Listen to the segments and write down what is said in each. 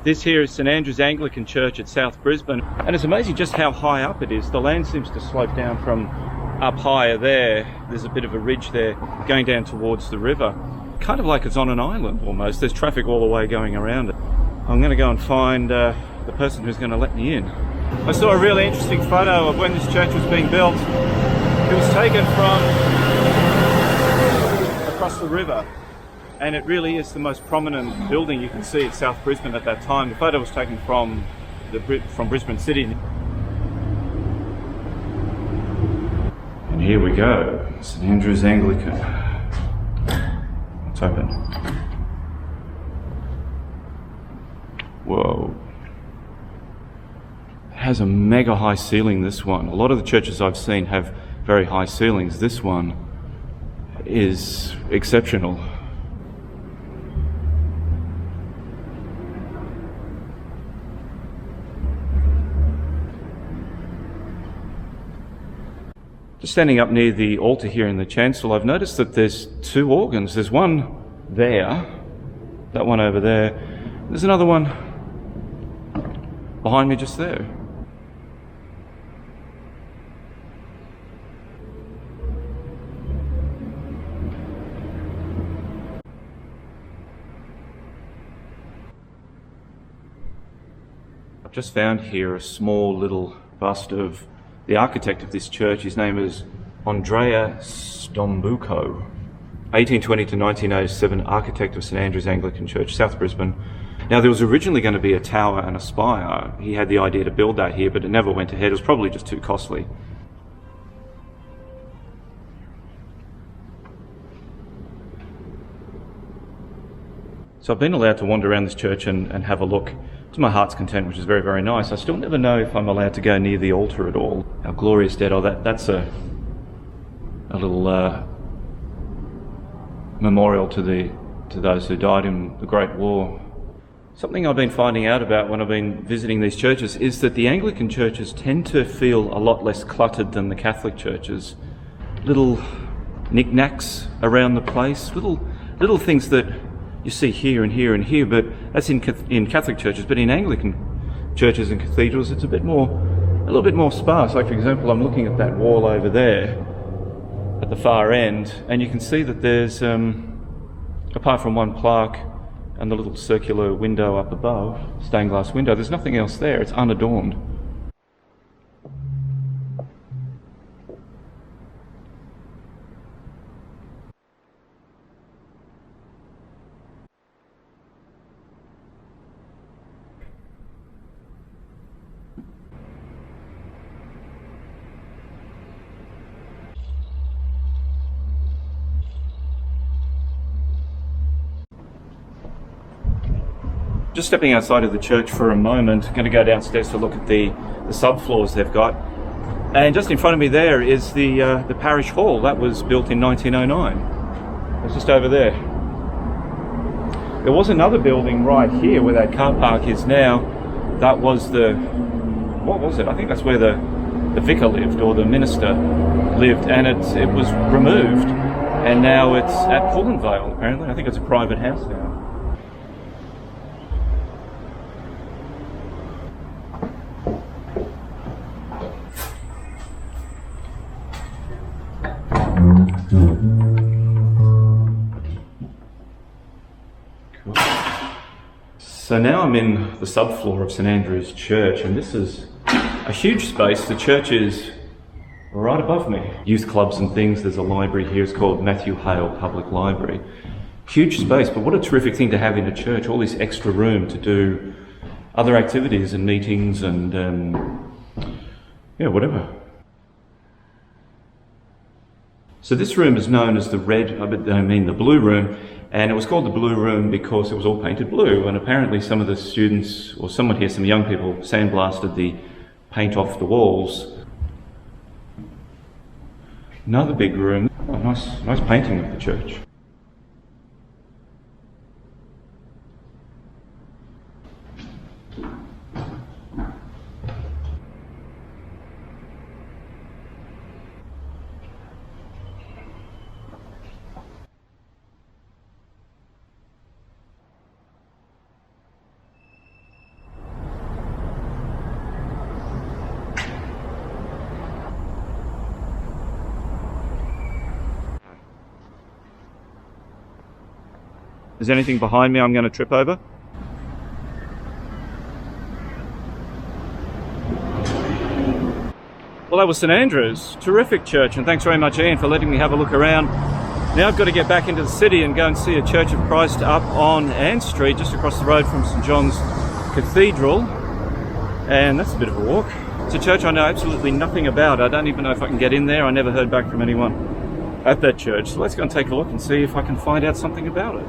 This here is Sanandra's Anglican Church at South Brisbane, and it's amazing just how high up it is. The land seems to slope down from up higher there. There's a bit of a ridge there going down towards the river. Kind of like it's on an island almost. There's traffic all the way going around it. I'm going to go and find the person who's going to let me in. I saw a really interesting photo of when this church was being built. It was taken from across the river, and it really is the most prominent building you can see at South Brisbane at that time. The photo was taken from Brisbane City. And here we go, Sanandra's Anglican. It's open. Whoa. It has a mega high ceiling, this one. A lot of the churches I've seen have very high ceilings. This one is exceptional. Just standing up near the altar here in the chancel, I've noticed that there's two organs. There's one there, that one over there. There's another one behind me just there. I've just found here a small little bust of the architect of this church. His name is Andreas Church, 1820 to 1907, architect of Sanandra's Anglican Church, South Brisbane. Now, there was originally going to be a tower and a spire. He had the idea to build that here, but it never went ahead. It was probably just too costly. So I've been allowed to wander around this church and have a look to my heart's content, which is very, very nice. I still never know if I'm allowed to go near the altar at all. Our glorious dead. Oh, that's a little memorial to those who died in the Great War. Something I've been finding out about when I've been visiting these churches is that the Anglican churches tend to feel a lot less cluttered than the Catholic churches. Little knickknacks around the place, little things that you see here and here and here, but that's in Catholic churches. But in Anglican churches and cathedrals, it's a little bit more sparse. Like, for example, I'm looking at that wall over there at the far end, and you can see that there's, apart from one plaque and the little circular window up above, stained glass window, there's nothing else there. It's unadorned. Just stepping outside of the church for a moment, going to go downstairs to look at the subfloors they've got. And just in front of me there is the Parish Hall. That was built in 1909. It's just over there. There was another building right here where that car park is now. That was what was it? I think that's where the vicar lived, or the minister lived, and it was removed. And now it's at Vale, apparently. I think it's a private house now. Cool. So now I'm in the subfloor of Sanandra's Church, and this is a huge space. The church is right above me. Youth clubs and things. There's a library here. It's called Matthew Hale Public Library. Huge space, but what a terrific thing to have in a church. All this extra room to do other activities and meetings and whatever. So this room is known as the blue room, and it was called the blue room because it was all painted blue, and apparently some of the students, or someone here, some young people, sandblasted the paint off the walls. Another big room, a nice painting of the church. Is there anything behind me I'm going to trip over? Well, that was Sanandra's. Terrific church, and thanks very much, Ian, for letting me have a look around. Now I've got to get back into the city and go and see a Church of Christ up on Ann Street, just across the road from St John's Cathedral. And that's a bit of a walk. It's a church I know absolutely nothing about. I don't even know if I can get in there. I never heard back from anyone at that church. So let's go and take a look and see if I can find out something about it.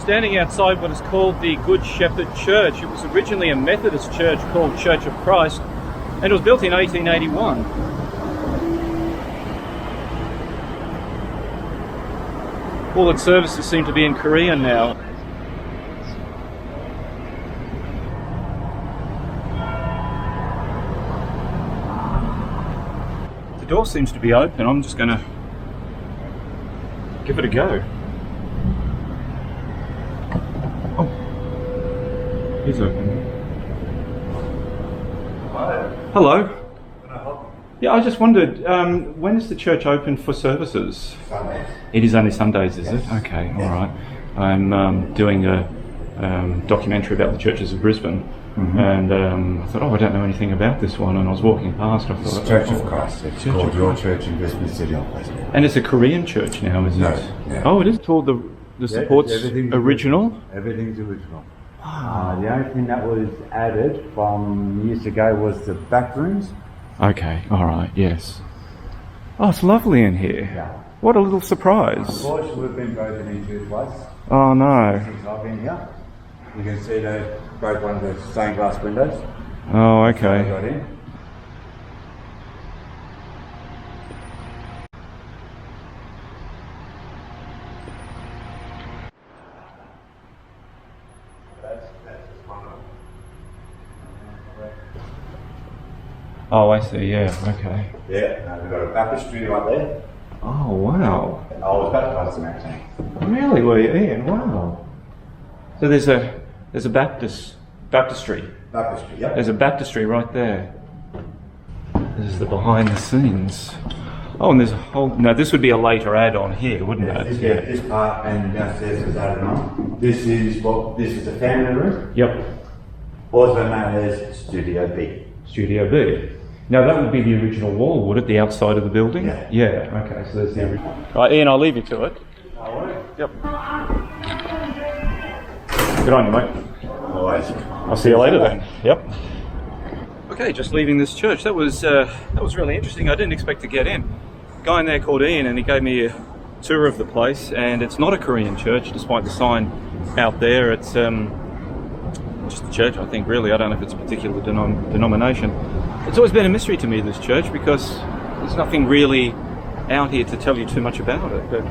Standing outside what is called the Good Shepherd Church. It was originally a Methodist church called Church of Christ, and it was built in 1881. All its services seem to be in Korean now. The door seems to be open. I'm just going to give it a go. He's open. Hi. Hello. Can I help you? Yeah, I just wondered, when is the church open for services? Sundays. It is only Sundays, is Yes. it? Okay, all right. I'm doing a documentary about the churches of Brisbane, and I thought, I don't know anything about this one, and I was walking past, I It's thought... Church of Christ. It's Church called of your church in Brisbane City Office. And it's a Korean church now, is it? No, yeah. Oh, it is? All the support's everything's original? Everything's original. The only thing that was added from years ago was the back rooms. Okay, all right, yes. Oh, it's lovely in here. Yeah. What a little surprise. Unfortunately, we've been broken into twice Oh, no. since I've been here. You can see they broke one of the stained glass windows. Oh, I okay. got in. Oh, I see, yeah, okay. Yeah, we've got a Baptistery right there. Oh, wow. I was baptised in that tank. Really, were you, Ian? Wow. So there's a baptistry. Baptistery, yep. There's a baptistry right there. This is the behind the scenes. Oh, and there's a whole... No, this would be a later add-on here, wouldn't it? This part and downstairs is added on. This is the family room, Yep. also known as Studio B. Studio B. Now that would be the original wall, would it? The outside of the building? Yeah. Yeah, okay, so there's the original. Right, Ian, I'll leave you to it. Yep. Good on you, mate. Always. I'll see you later then. Yep. Okay, just leaving this church. That was really interesting. I didn't expect to get in. A guy in there called Ian, and he gave me a tour of the place. And it's not a Korean church, despite the sign out there. It's just a church, I think. Really, I don't know if it's a particular denomination. It's always been a mystery to me, this church, because there's nothing really out here to tell you too much about it. But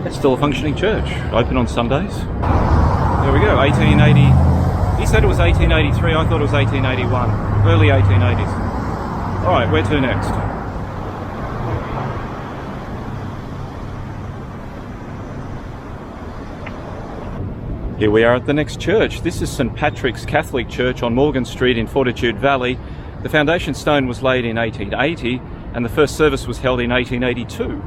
it's still a functioning church, open on Sundays. There we go, 1880. He said it was 1883, I thought it was 1881. Early 1880s. Alright, where to next? Here we are at the next church. This is St Patrick's Catholic Church on Morgan Street in Fortitude Valley. The foundation stone was laid in 1880 and the first service was held in 1882.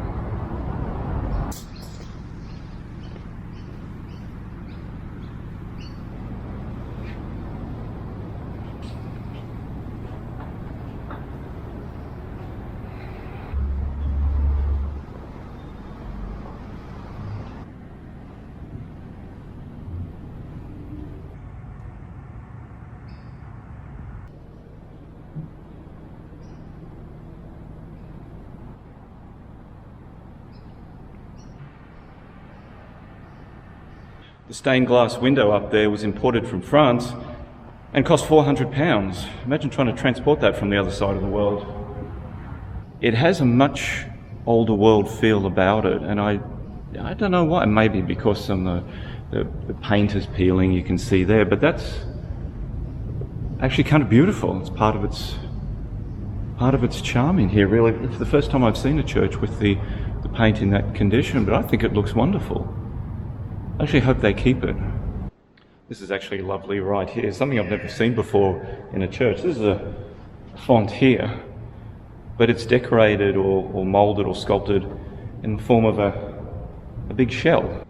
The stained glass window up there was imported from France and cost £400. Imagine trying to transport that from the other side of the world. It has a much older world feel about it, and I don't know why. Maybe because some of the paint is peeling, you can see there, but that's actually kind of beautiful. It's part of its charm in here, really. It's the first time I've seen a church with the paint in that condition, but I think it looks wonderful. I actually hope they keep it. This is actually lovely right here, something I've never seen before in a church. This is a font here, but it's decorated or moulded or sculpted in the form of a big shell.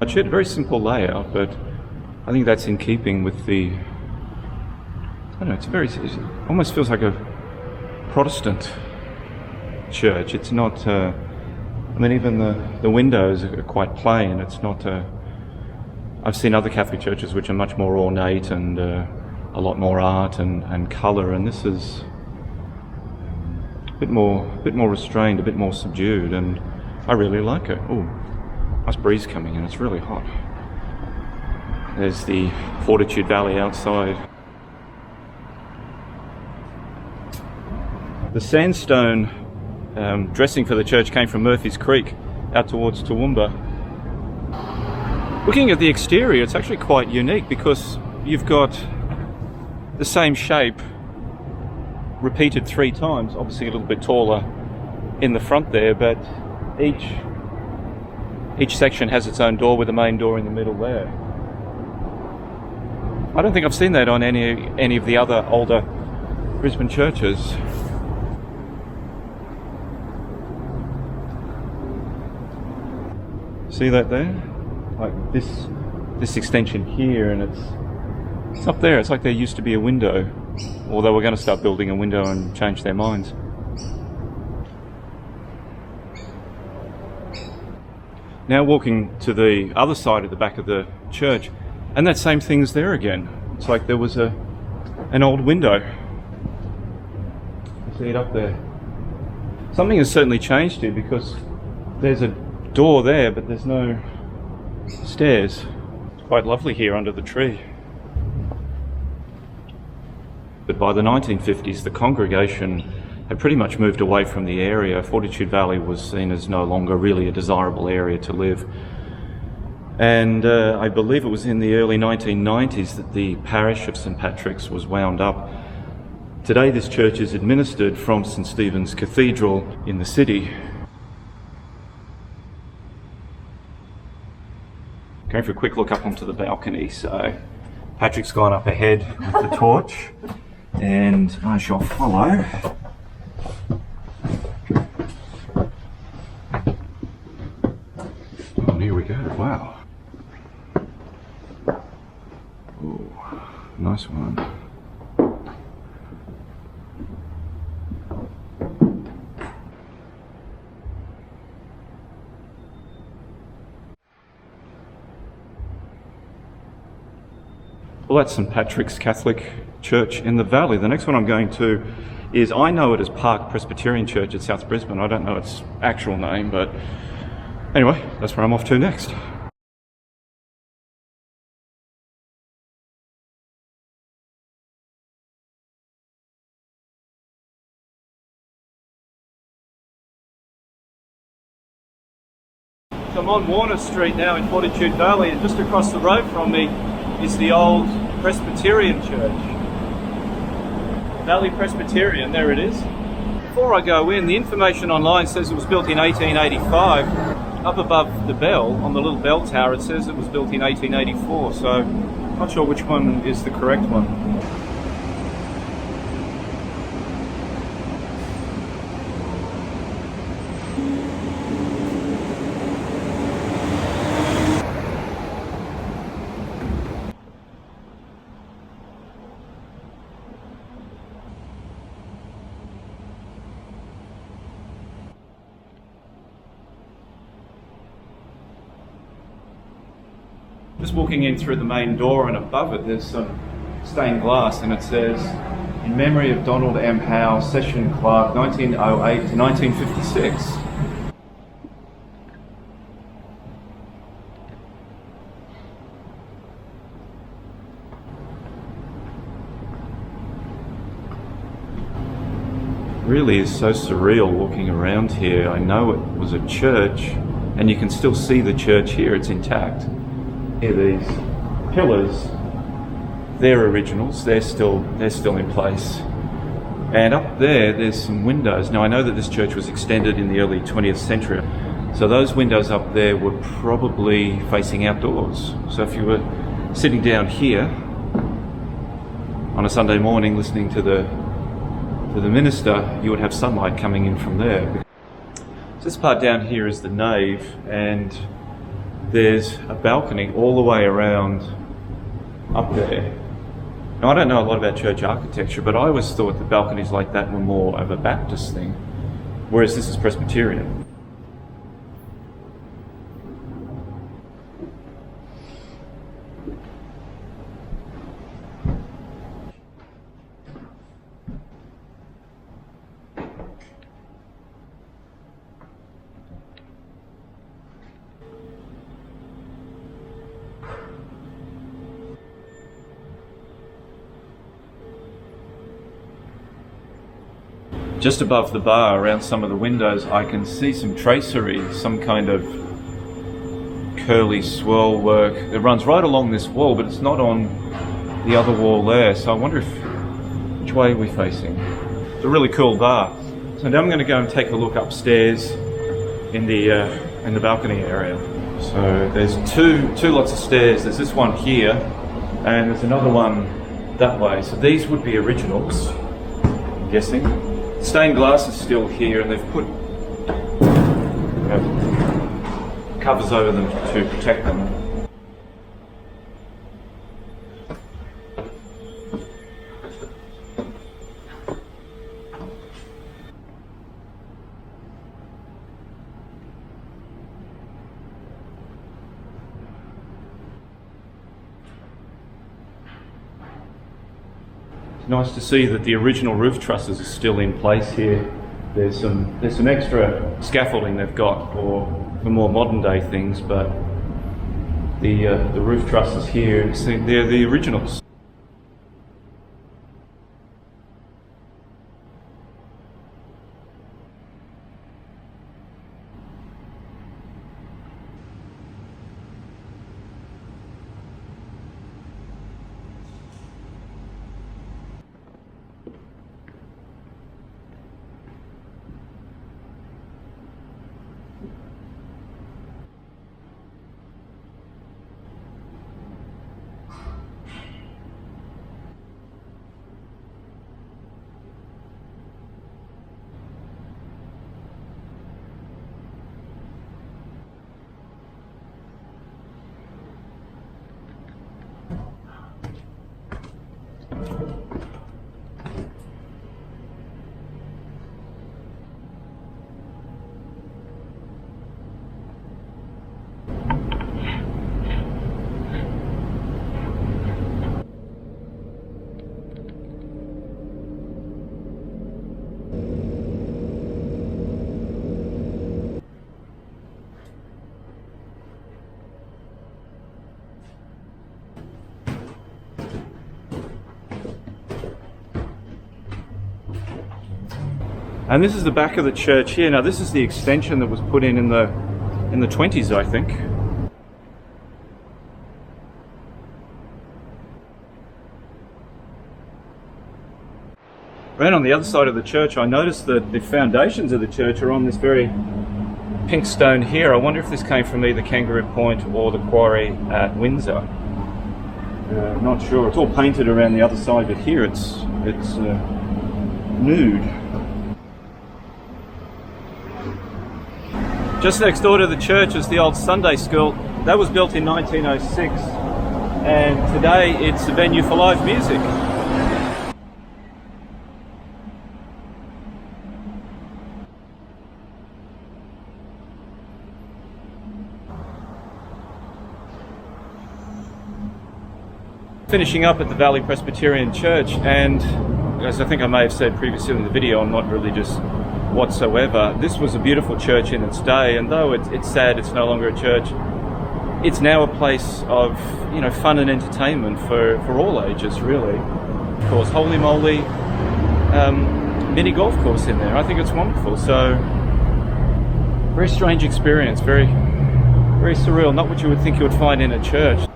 It's a very simple layout, but I think that's in keeping with the, I don't know, it almost feels like a Protestant church. It's not, even the windows are quite plain. It's not, I've seen other Catholic churches which are much more ornate and a lot more art and colour, and this is a bit more restrained, a bit more subdued, and I really like it. Ooh, nice breeze coming in, it's really hot. There's the Fortitude Valley outside. The sandstone dressing for the church came from Murphy's Creek out towards Toowoomba. Looking at the exterior, it's actually quite unique because you've got the same shape repeated 3 times, obviously a little bit taller in the front there, but each section has its own door with the main door in the middle there. I don't think I've seen that on any of the other older Brisbane churches. See that there? Like this extension here, and it's up there. It's like there used to be a window, or they were going to start building a window and change their minds. Now walking to the other side of the back of the church, and that same thing's there again. It's like there was an old window. You see it up there. Something has certainly changed here because there's a door there, but there's no stairs. It's quite lovely here under the tree. But by the 1950s, the congregation had pretty much moved away from the area. Fortitude Valley was seen as no longer really a desirable area to live. And I believe it was in the early 1990s that the parish of St Patrick's was wound up. Today this church is administered from St Stephen's Cathedral in the city. Going for a quick look up onto the balcony. So Patrick's gone up ahead with the torch, and I shall follow. Oh, here we go. Wow. Ooh, nice one. Well, that's St Patrick's Catholic Church in the Valley. The next one I'm going to is, I know it as Parish Presbyterian Church at South Brisbane. I don't know its actual name, but anyway, that's where I'm off to next. So I'm on Warner Street now in Fortitude Valley, and just across the road from me is the old Presbyterian Church. Valley Presbyterian, there it is. Before I go in, the information online says it was built in 1885. Up above the bell, on the little bell tower, it says it was built in 1884, so not sure which one is the correct one. Just walking in through the main door, and above it there's some stained glass, and it says, "In memory of Donald M. Hale, Session Clerk, 1908 to 1956. Really is so surreal walking around here. I know it was a church, and you can still see the church here, it's intact. Here, these pillars, they're originals, they're still in place. And up there's some windows. Now I know that this church was extended in the early 20th century. So those windows up there were probably facing outdoors. So if you were sitting down here on a Sunday morning listening to the minister, you would have sunlight coming in from there. So this part down here is the nave, and there's a balcony all the way around up there. Now, I don't know a lot about church architecture, but I always thought the balconies like that were more of a Baptist thing, whereas this is Presbyterian. Just above the bar, around some of the windows, I can see some tracery, some kind of curly swirl work that runs right along this wall, but it's not on the other wall there. So I wonder which way are we facing? It's a really cool bar. So now I'm going to go and take a look upstairs in the balcony area. So there's two lots of stairs. There's this one here, and there's another one that way. So these would be originals, I'm guessing. Stained glass is still here, and they've put covers over them to protect them. It's nice to see that the original roof trusses are still in place here. There's some extra scaffolding they've got for more modern day things, but the roof trusses here, they're the originals. And this is the back of the church here. Now this is the extension that was put in the 20s, I think. Right on the other side of the church, I noticed that the foundations of the church are on this very pink stone here. I wonder if this came from either Kangaroo Point or the quarry at Windsor. Not sure. It's all painted around the other side, but here it's nude. Just next door to the church is the old Sunday school. That was built in 1906, and today it's a venue for live music. Finishing up at the Valley Presbyterian Church, and as I think I may have said previously in the video, I'm not religious whatsoever. This was a beautiful church in its day, and though it's sad it's no longer a church, it's now a place of fun and entertainment for all ages, really. Of course, holy moly, mini golf course in there. I think it's wonderful. So very strange experience, very very surreal, not what you would think you would find in a church.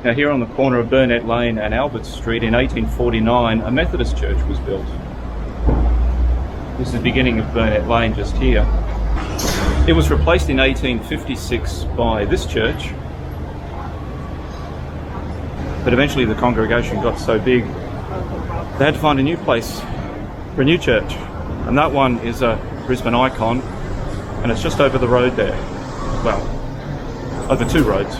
Now here on the corner of Burnett Lane and Albert Street in 1849, a Methodist church was built. This is the beginning of Burnett Lane just here. It was replaced in 1856 by this church, but eventually the congregation got so big they had to find a new place for a new church, and that one is a Brisbane icon, and it's just over the road there. Well, over two roads.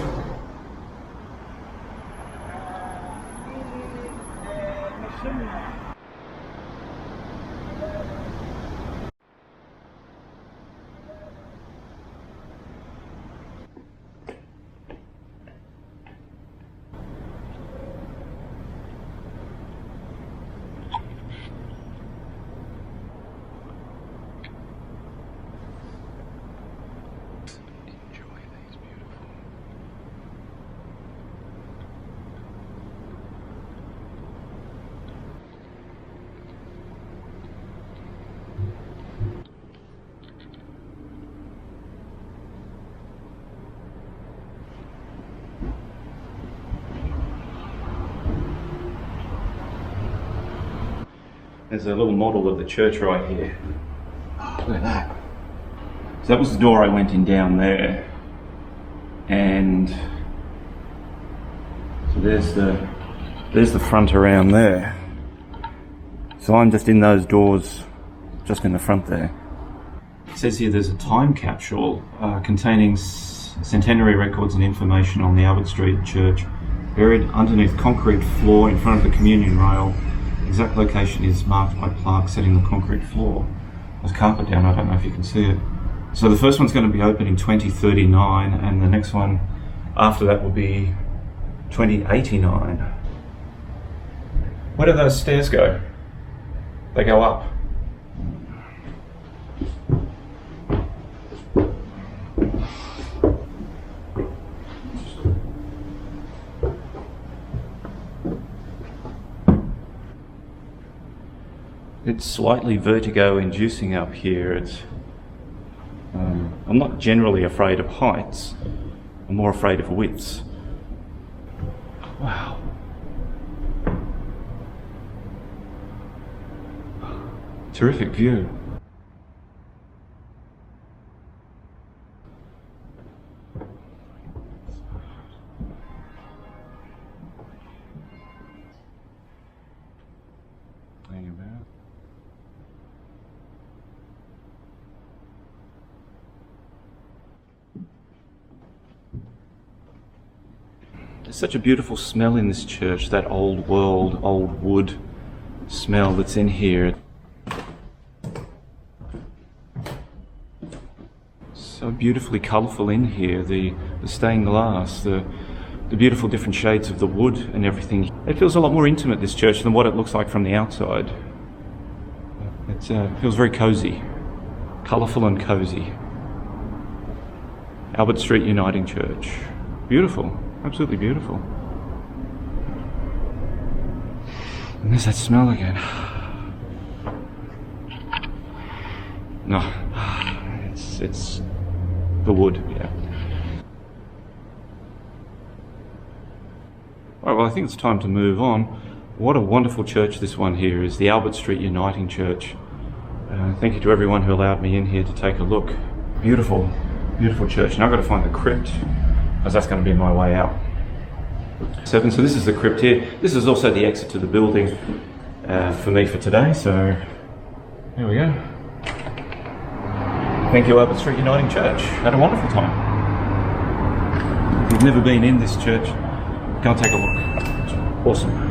There's a little model of the church right here. Look at that. So that was the door I went in down there. And so there's the front around there. So I'm just in those doors, just in the front there. It says here there's a time capsule containing centenary records and information on the Albert Street Church, buried underneath concrete floor in front of the communion rail. Exact location is marked by plaques setting the concrete floor. There's carpet down, I don't know if you can see it. So the first one's going to be open in 2039, and the next one after that will be 2089. Where do those stairs go? They go up. It's slightly vertigo-inducing up here. I'm not generally afraid of heights. I'm more afraid of widths. Wow. Terrific view. There's such a beautiful smell in this church, that old world, old wood smell that's in here. So beautifully colourful in here, the stained glass, the beautiful different shades of the wood and everything. It feels a lot more intimate, this church, than what it looks like from the outside. It feels very cosy, colourful and cosy. Albert Street Uniting Church. Beautiful. Absolutely beautiful. And there's that smell again. No, it's the wood, yeah. All right, well, I think it's time to move on. What a wonderful church this one here is, the Albert Street Uniting Church. Thank you to everyone who allowed me in here to take a look. Beautiful, beautiful church. Now I've got to find the crypt, because that's going to be my way out. So this is the crypt here. This is also the exit to the building for me for today, so there we go. Thank you, Albert Street Uniting Church. Had a wonderful time. If you've never been in this church, go and take a look. It's awesome.